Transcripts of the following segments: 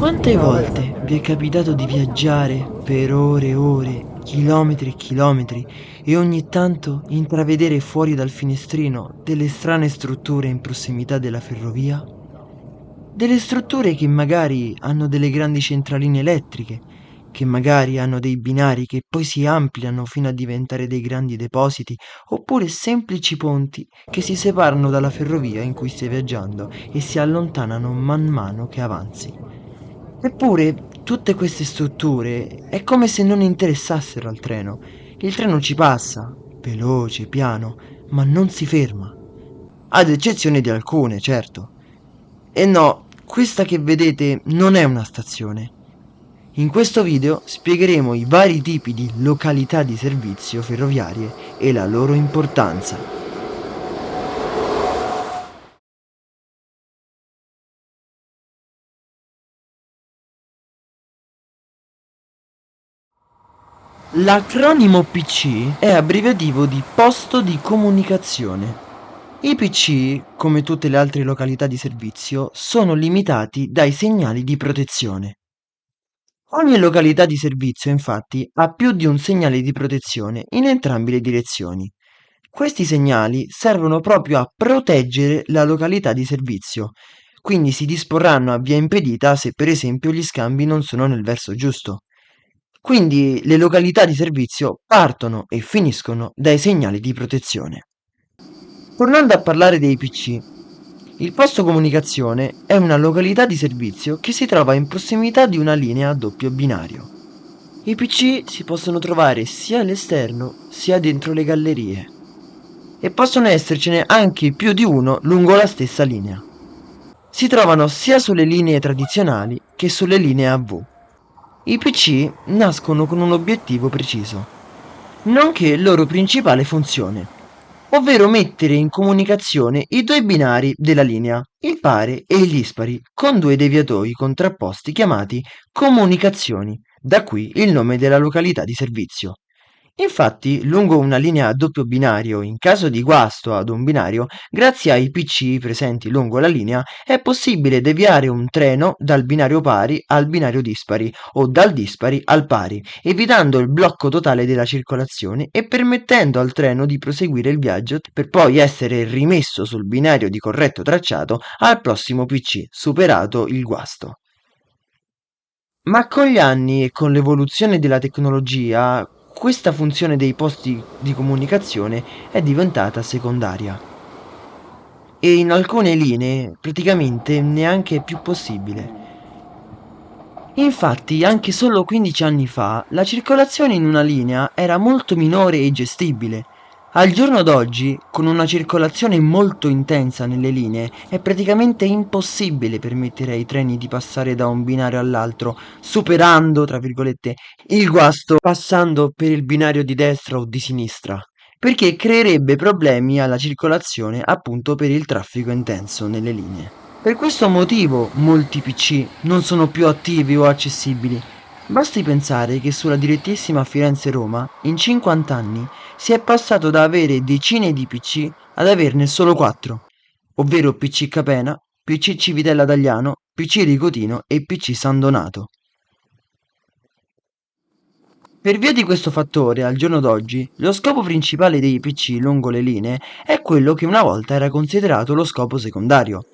Quante volte vi è capitato di viaggiare per ore e ore, chilometri e chilometri, e ogni tanto intravedere fuori dal finestrino delle strane strutture in prossimità della ferrovia? Delle strutture che magari hanno delle grandi centraline elettriche, che magari hanno dei binari che poi si ampliano fino a diventare dei grandi depositi, oppure semplici ponti che si separano dalla ferrovia in cui stai viaggiando e si allontanano man mano che avanzi. Eppure tutte queste strutture è come se non interessassero al treno. Il treno ci passa, veloce, piano, ma non si ferma. Ad eccezione di alcune, certo. E no, questa che vedete non è una stazione. In questo video spiegheremo i vari tipi di località di servizio ferroviarie e la loro importanza. L'acronimo PC è abbreviativo di posto di comunicazione. I PC, come tutte le altre località di servizio, sono limitati dai segnali di protezione. Ogni località di servizio, infatti, ha più di un segnale di protezione in entrambe le direzioni. Questi segnali servono proprio a proteggere la località di servizio, quindi si disporranno a via impedita se per esempio gli scambi non sono nel verso giusto. Quindi le località di servizio partono e finiscono dai segnali di protezione. Tornando a parlare dei PC, il posto comunicazione è una località di servizio che si trova in prossimità di una linea a doppio binario. I PC si possono trovare sia all'esterno sia dentro le gallerie e possono essercene anche più di uno lungo la stessa linea. Si trovano sia sulle linee tradizionali che sulle linee a V. I PC nascono con un obiettivo preciso, nonché loro principale funzione, ovvero mettere in comunicazione i due binari della linea, il pari e il dispari, con due deviatori contrapposti chiamati comunicazioni, da qui il nome della località di servizio. Infatti, lungo una linea a doppio binario, in caso di guasto ad un binario, grazie ai PC presenti lungo la linea, è possibile deviare un treno dal binario pari al binario dispari o dal dispari al pari, evitando il blocco totale della circolazione e permettendo al treno di proseguire il viaggio per poi essere rimesso sul binario di corretto tracciato al prossimo PC, superato il guasto. Ma con gli anni e con l'evoluzione della tecnologia, questa funzione dei posti di comunicazione è diventata secondaria e in alcune linee praticamente neanche è più possibile. Infatti, anche solo 15 anni fa, la circolazione in una linea era molto minore e gestibile. Al giorno d'oggi, con una circolazione molto intensa nelle linee, è praticamente impossibile permettere ai treni di passare da un binario all'altro, superando, tra virgolette, il guasto passando per il binario di destra o di sinistra, perché creerebbe problemi alla circolazione appunto per il traffico intenso nelle linee. Per questo motivo molti PC non sono più attivi o accessibili. Basti pensare che sulla direttissima Firenze-Roma, in 50 anni, si è passato da avere decine di PC ad averne solo 4, ovvero PC Capena, PC Civitella Tagliano, PC Ricotino e PC San Donato. Per via di questo fattore, al giorno d'oggi, lo scopo principale dei PC lungo le linee è quello che una volta era considerato lo scopo secondario.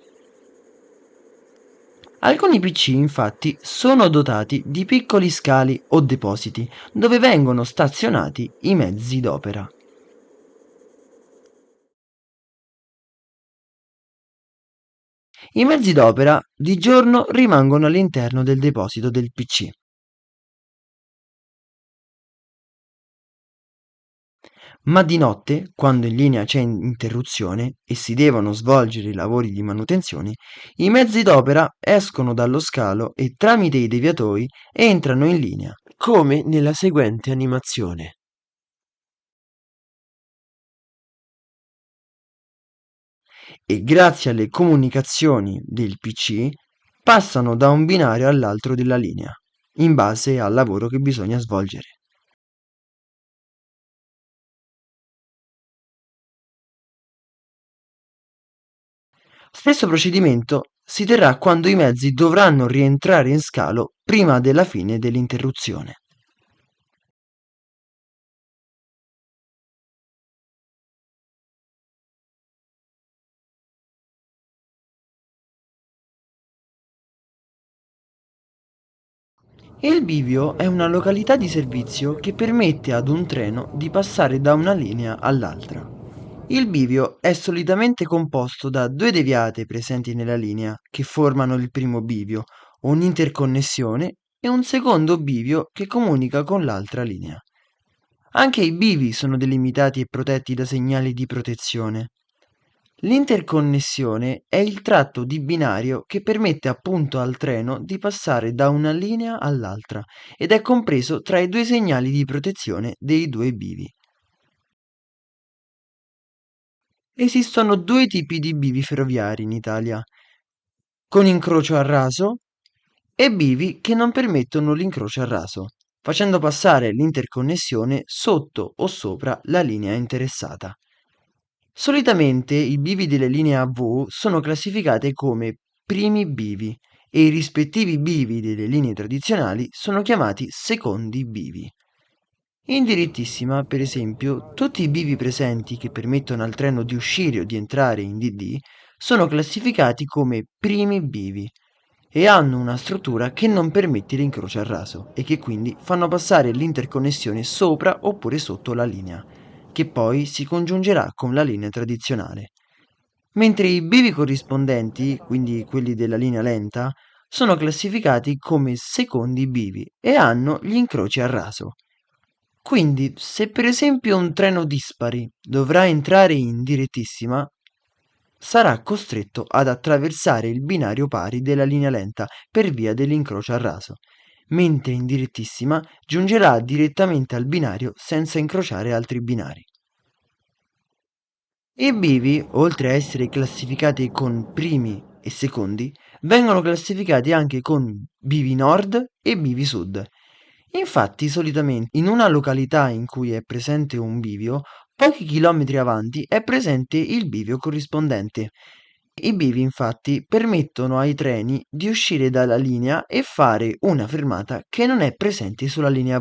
Alcuni PC infatti sono dotati di piccoli scali o depositi dove vengono stazionati i mezzi d'opera. I mezzi d'opera di giorno rimangono all'interno del deposito del PC, ma di notte, quando in linea c'è interruzione e si devono svolgere i lavori di manutenzione, i mezzi d'opera escono dallo scalo e tramite i deviatori entrano in linea, come nella seguente animazione. E grazie alle comunicazioni del PC passano da un binario all'altro della linea, in base al lavoro che bisogna svolgere. Stesso procedimento si terrà quando i mezzi dovranno rientrare in scalo prima della fine dell'interruzione. Il bivio è una località di servizio che permette ad un treno di passare da una linea all'altra. Il bivio è solitamente composto da due deviate presenti nella linea che formano il primo bivio, un'interconnessione e un secondo bivio che comunica con l'altra linea. Anche i bivi sono delimitati e protetti da segnali di protezione. L'interconnessione è il tratto di binario che permette appunto al treno di passare da una linea all'altra ed è compreso tra i due segnali di protezione dei due bivi. Esistono due tipi di bivi ferroviari in Italia, con incrocio a raso e bivi che non permettono l'incrocio a raso, facendo passare l'interconnessione sotto o sopra la linea interessata. Solitamente i bivi delle linee AV sono classificati come primi bivi e i rispettivi bivi delle linee tradizionali sono chiamati secondi bivi. In direttissima, per esempio, tutti i bivi presenti che permettono al treno di uscire o di entrare in DD sono classificati come primi bivi e hanno una struttura che non permette l'incrocio a raso e che quindi fanno passare l'interconnessione sopra oppure sotto la linea, che poi si congiungerà con la linea tradizionale. Mentre i bivi corrispondenti, quindi quelli della linea lenta, sono classificati come secondi bivi e hanno gli incroci a raso. Quindi, se per esempio un treno dispari dovrà entrare in direttissima, sarà costretto ad attraversare il binario pari della linea lenta per via dell'incrocio a raso, mentre in direttissima giungerà direttamente al binario senza incrociare altri binari. I bivi, oltre a essere classificati con primi e secondi, vengono classificati anche con bivi nord e bivi sud. Infatti, solitamente in una località in cui è presente un bivio, pochi chilometri avanti è presente il bivio corrispondente. I bivi, infatti, permettono ai treni di uscire dalla linea e fare una fermata che non è presente sulla linea.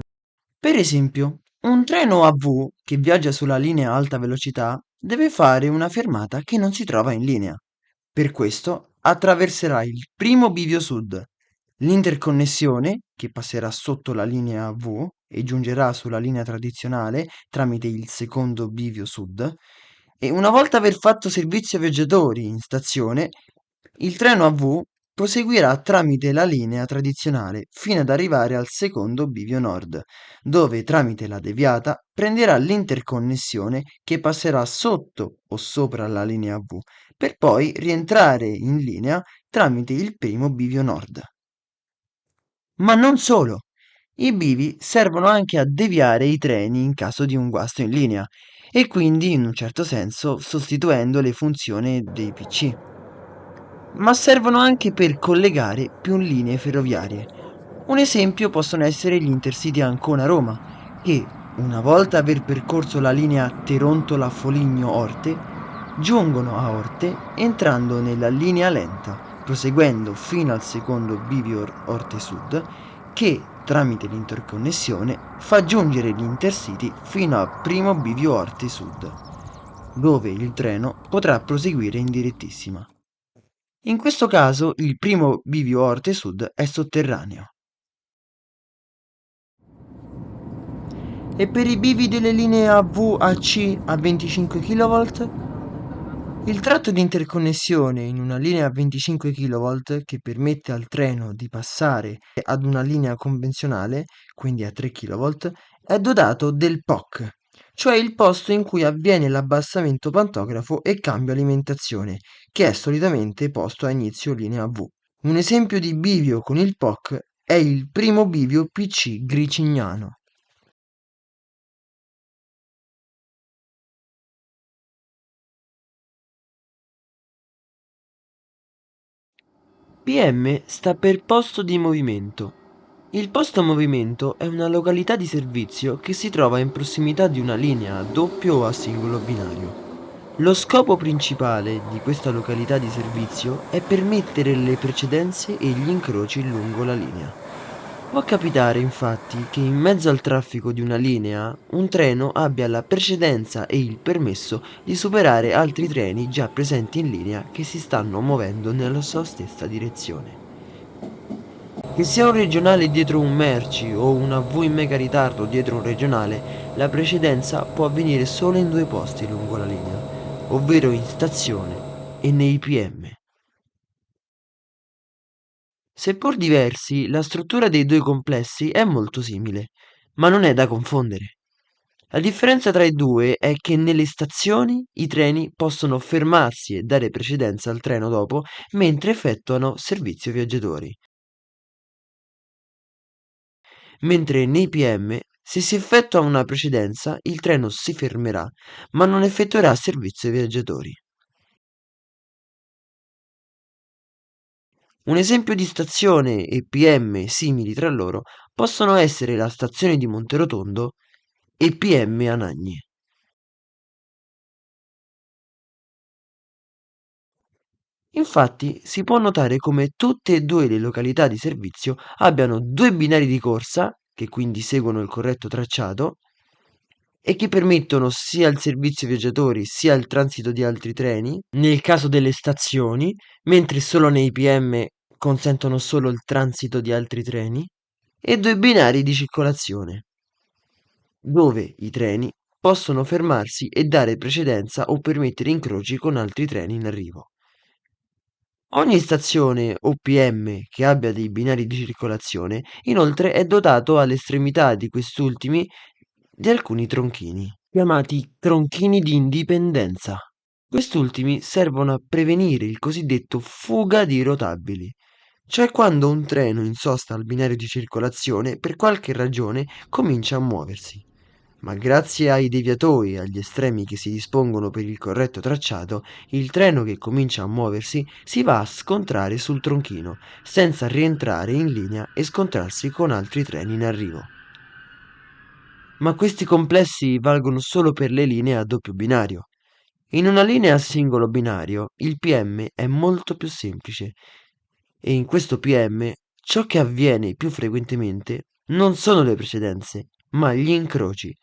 Per esempio, un treno AV che viaggia sulla linea alta velocità deve fare una fermata che non si trova in linea. Per questo attraverserà il primo bivio sud, l'interconnessione che passerà sotto la linea AV e giungerà sulla linea tradizionale tramite il secondo bivio sud e una volta aver fatto servizio viaggiatori in stazione, il treno AV proseguirà tramite la linea tradizionale fino ad arrivare al secondo bivio nord, dove tramite la deviata prenderà l'interconnessione che passerà sotto o sopra la linea AV, per poi rientrare in linea tramite il primo bivio nord. Ma non solo! I bivi servono anche a deviare i treni in caso di un guasto in linea e quindi in un certo senso sostituendo le funzioni dei PC. Ma servono anche per collegare più linee ferroviarie. Un esempio possono essere gli Intercity Ancona-Roma, che, una volta aver percorso la linea Terontola-Foligno-Orte, giungono a Orte entrando nella linea lenta, proseguendo fino al secondo bivio Orte Sud, che, tramite l'interconnessione, fa giungere gli Intercity fino al primo bivio Orte Sud, dove il treno potrà proseguire in direttissima. In questo caso il primo bivio Orte Sud è sotterraneo. E per i bivi delle linee AV-AC a 25 kV? Il tratto di interconnessione in una linea a 25 kV che permette al treno di passare ad una linea convenzionale, quindi a 3 kV, è dotato del POC, cioè il posto in cui avviene l'abbassamento pantografo e cambio alimentazione, che è solitamente posto a inizio linea AV. Un esempio di bivio con il POC è il primo bivio PC Gricignano. PM sta per posto di movimento. Il posto movimento è una località di servizio che si trova in prossimità di una linea a doppio o a singolo binario. Lo scopo principale di questa località di servizio è permettere le precedenze e gli incroci lungo la linea. Può capitare infatti che in mezzo al traffico di una linea un treno abbia la precedenza e il permesso di superare altri treni già presenti in linea che si stanno muovendo nella sua stessa direzione. Che sia un regionale dietro un merci o una V in mega ritardo dietro un regionale, la precedenza può avvenire solo in due posti lungo la linea, ovvero in stazione e nei PM. Seppur diversi, la struttura dei due complessi è molto simile, ma non è da confondere. La differenza tra i due è che nelle stazioni i treni possono fermarsi e dare precedenza al treno dopo mentre effettuano servizio viaggiatori, mentre nei PM, se si effettua una precedenza, il treno si fermerà, ma non effettuerà servizio viaggiatori. Un esempio di stazione e PM simili tra loro possono essere la stazione di Monterotondo e PM Anagni. Infatti si può notare come tutte e due le località di servizio abbiano due binari di corsa, che quindi seguono il corretto tracciato, e che permettono sia il servizio viaggiatori sia il transito di altri treni, nel caso delle stazioni, mentre solo nei PM consentono solo il transito di altri treni, e due binari di circolazione, dove i treni possono fermarsi e dare precedenza o permettere incroci con altri treni in arrivo. Ogni stazione o PM che abbia dei binari di circolazione, inoltre, è dotato all'estremità di quest'ultimi di alcuni tronchini, chiamati tronchini di indipendenza. Quest'ultimi servono a prevenire il cosiddetto fuga di rotabili, cioè quando un treno in sosta al binario di circolazione per qualche ragione comincia a muoversi. Ma grazie ai deviatori e agli estremi che si dispongono per il corretto tracciato, il treno che comincia a muoversi si va a scontrare sul tronchino, senza rientrare in linea e scontrarsi con altri treni in arrivo. Ma questi complessi valgono solo per le linee a doppio binario. In una linea a singolo binario il PM è molto più semplice e in questo PM ciò che avviene più frequentemente non sono le precedenze, ma gli incroci,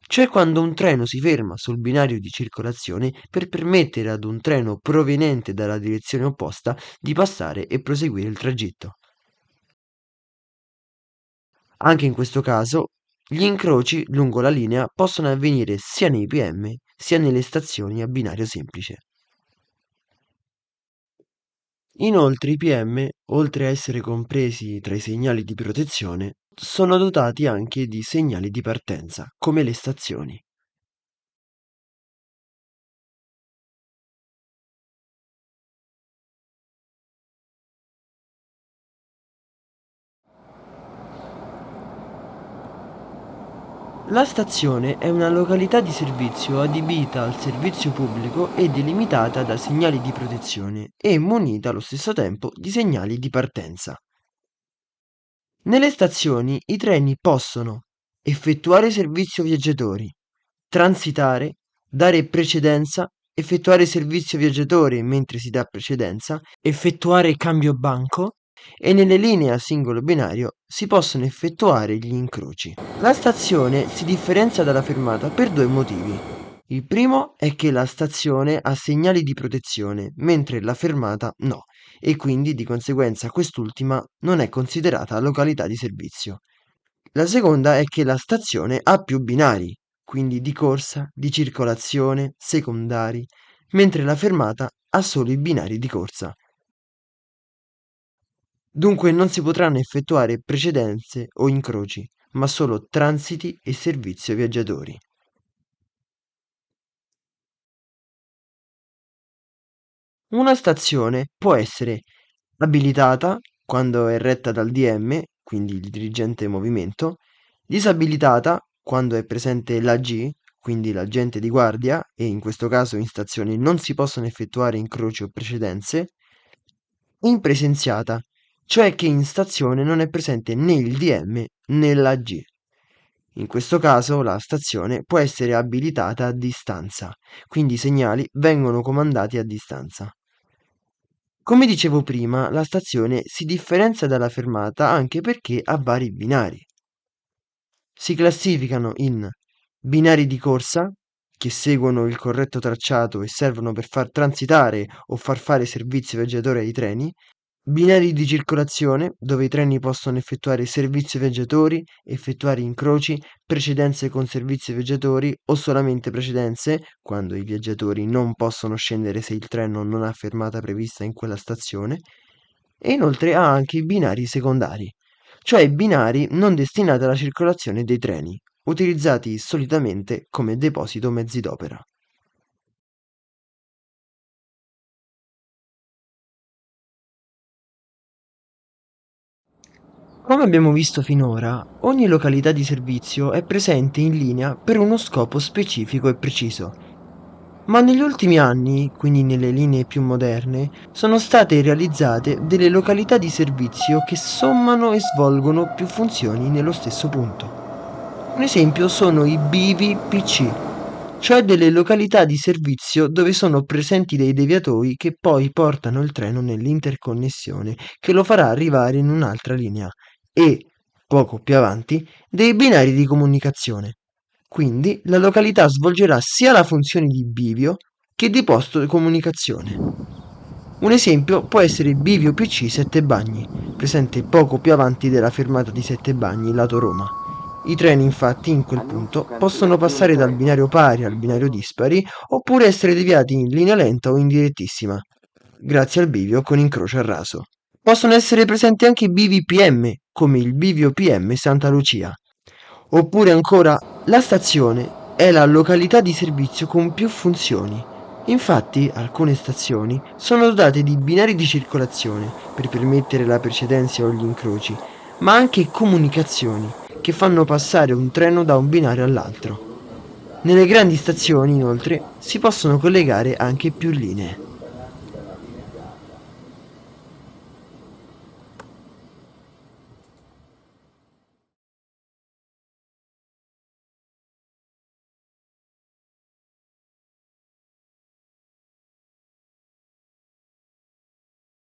cioè quando un treno si ferma sul binario di circolazione per permettere ad un treno proveniente dalla direzione opposta di passare e proseguire il tragitto. Anche in questo caso, gli incroci lungo la linea possono avvenire sia nei PM sia nelle stazioni a binario semplice. Inoltre i PM, oltre a essere compresi tra i segnali di protezione, sono dotati anche di segnali di partenza, come le stazioni. La stazione è una località di servizio adibita al servizio pubblico e delimitata da segnali di protezione e munita allo stesso tempo di segnali di partenza. Nelle stazioni i treni possono effettuare servizio viaggiatori, transitare, dare precedenza, effettuare servizio viaggiatori mentre si dà precedenza, effettuare cambio banco e nelle linee a singolo binario si possono effettuare gli incroci. La stazione si differenzia dalla fermata per due motivi. Il primo è che la stazione ha segnali di protezione, mentre la fermata no, e quindi di conseguenza quest'ultima non è considerata località di servizio. La seconda è che la stazione ha più binari, quindi di corsa, di circolazione, secondari, mentre la fermata ha solo i binari di corsa. Dunque non si potranno effettuare precedenze o incroci, ma solo transiti e servizio viaggiatori. Una stazione può essere abilitata quando è retta dal DM, quindi il dirigente movimento, disabilitata quando è presente l'AG, quindi l'agente di guardia, e in questo caso in stazione non si possono effettuare incroci o precedenze, impresenziata, cioè che in stazione non è presente né il DM né l'AG. In questo caso la stazione può essere abilitata a distanza, quindi i segnali vengono comandati a distanza. Come dicevo prima, la stazione si differenzia dalla fermata anche perché ha vari binari. Si classificano in binari di corsa, che seguono il corretto tracciato e servono per far transitare o far fare servizio viaggiatori ai treni, binari di circolazione, dove i treni possono effettuare servizio viaggiatori, effettuare incroci, precedenze con servizio viaggiatori o solamente precedenze, quando i viaggiatori non possono scendere se il treno non ha fermata prevista in quella stazione, e inoltre ha anche i binari secondari, cioè binari non destinati alla circolazione dei treni, utilizzati solitamente come deposito mezzi d'opera. Come abbiamo visto finora, ogni località di servizio è presente in linea per uno scopo specifico e preciso. Ma negli ultimi anni, quindi nelle linee più moderne, sono state realizzate delle località di servizio che sommano e svolgono più funzioni nello stesso punto. Un esempio sono i bivi PC, cioè delle località di servizio dove sono presenti dei deviatori che poi portano il treno nell'interconnessione che lo farà arrivare in un'altra linea e, poco più avanti, dei binari di comunicazione. Quindi la località svolgerà sia la funzione di bivio che di posto di comunicazione. Un esempio può essere il bivio PC Sette Bagni, presente poco più avanti della fermata di Sette Bagni, lato Roma. I treni infatti in quel punto possono passare dal binario pari al binario dispari oppure essere deviati in linea lenta o in direttissima, grazie al bivio con incrocio a raso. Possono essere presenti anche i bivi PM, come il bivio PM Santa Lucia. Oppure ancora, la stazione è la località di servizio con più funzioni. Infatti, alcune stazioni sono dotate di binari di circolazione per permettere la precedenza o gli incroci, ma anche comunicazioni che fanno passare un treno da un binario all'altro. Nelle grandi stazioni, inoltre, si possono collegare anche più linee.